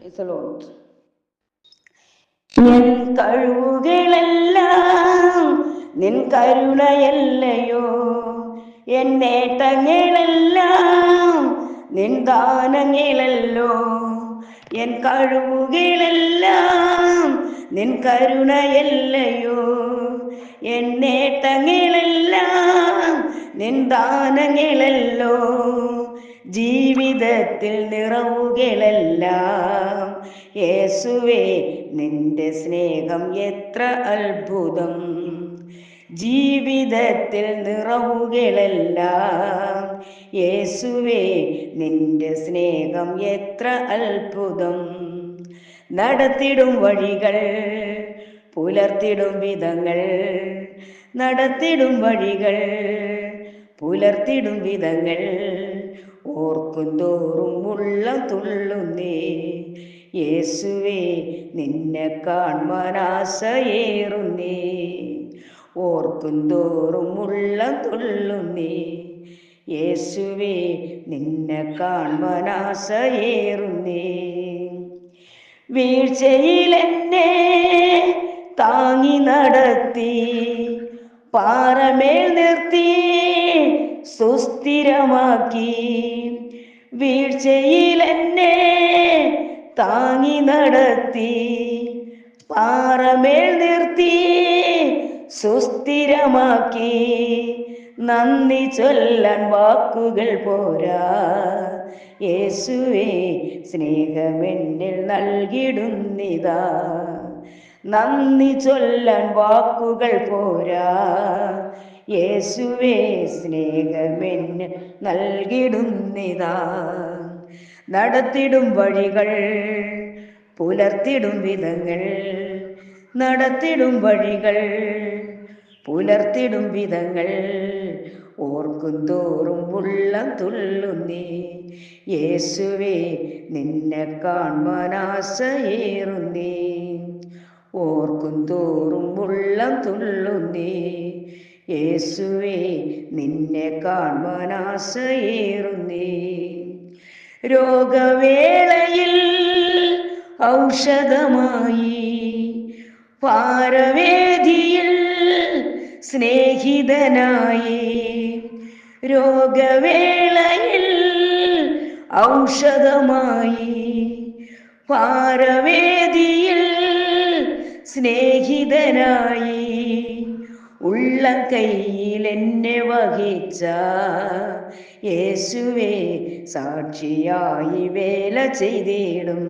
Praise the Lord. N കഴിവുകളെല്ലാം നിൻ കരുണയല്ലയോ, N നേട്ടങ്ങളെല്ലാം നിൻ ദാനങ്ങളല്ലോ. N കഴിവുകളെല്ലാം നിൻ കരുണയല്ലയോ, എൻ നേട്ടങ്ങളെല്ലാം നിൻ ദാനങ്ങളല്ലോ. ജീവിതത്തിൽ നിറവുകളെല്ലാം യേശുവേ നിന്റെ സ്നേഹം എത്ര അത്ഭുതം. ജീവിതത്തിൽ നിറവുകളെല്ലാം യേശുവേ നിന്റെ സ്നേഹം എത്ര അത്ഭുതം. നടത്തിടും വഴികൾ പുലർത്തിടും വിധങ്ങൾ, നടത്തിടും വഴികൾ പുലർത്തിടും വിധങ്ങൾ, ഓർക്കും തോറും ഉള്ളം തുള്ളുന്നേ. യേശുവേ നിന്നെ കാൺമാൻ ആശയേറുന്നേ, ഓർക്കും തോറും ഉള്ളം തുള്ളുന്നേ. യേശുവേ നിന്നെ കാൺമാൻ ആശയേറുന്നേ. വീഴ്ചയിലെന്നെ താങ്ങി നടത്തി പാറമേൽ നിർത്തി സുസ്ഥിരമാക്കി. വീഴ്ചയിലെന്നെ താങ്ങി നടത്തി പാറമേൽ നിർത്തി സുസ്ഥിരമാക്കി. നന്ദി ചൊല്ലാൻ വാക്കുകൾ പോരാ, യേശുവേ സ്നേഹമെന്നിൽ നൽകിടുന്നിതാ. നന്ദി ചൊല്ലാൻ വാക്കുകൾ പോരാ, യേശുവേ സ്നേഹമെന്നിൽ നൽകിടുന്നിതാ. നടത്തിടും വഴികൾ പുലർത്തിടും വിധങ്ങൾ, നടത്തിടും വഴികൾ പുലർത്തിടും വിധങ്ങൾ, ഓർക്കും തോറും ഉള്ളം തുള്ളുന്നേ. യേശുവേ നിന്നെ കാൺമാൻ ആശയേറുന്നേ, ഓർക്കും തോറും ഉള്ളം തുള്ളുന്നേ. യേശുവേ നിന്നെ കാൺമാൻ ആശയേറുന്നേ. രോഗവേളയിൽ ഔഷധമായി, പാരവേദിയിൽ സ്നേഹിതനായി. രോഗവേളയിൽ ഔഷധമായി, പാരവേദിയിൽ സ്നേഹിതനായി. ഉള്ളം കയ്യിൽ എന്നെ വഹിച്ച യേശുവേ സാക്ഷിയായി വേല ചെയ്തിടും.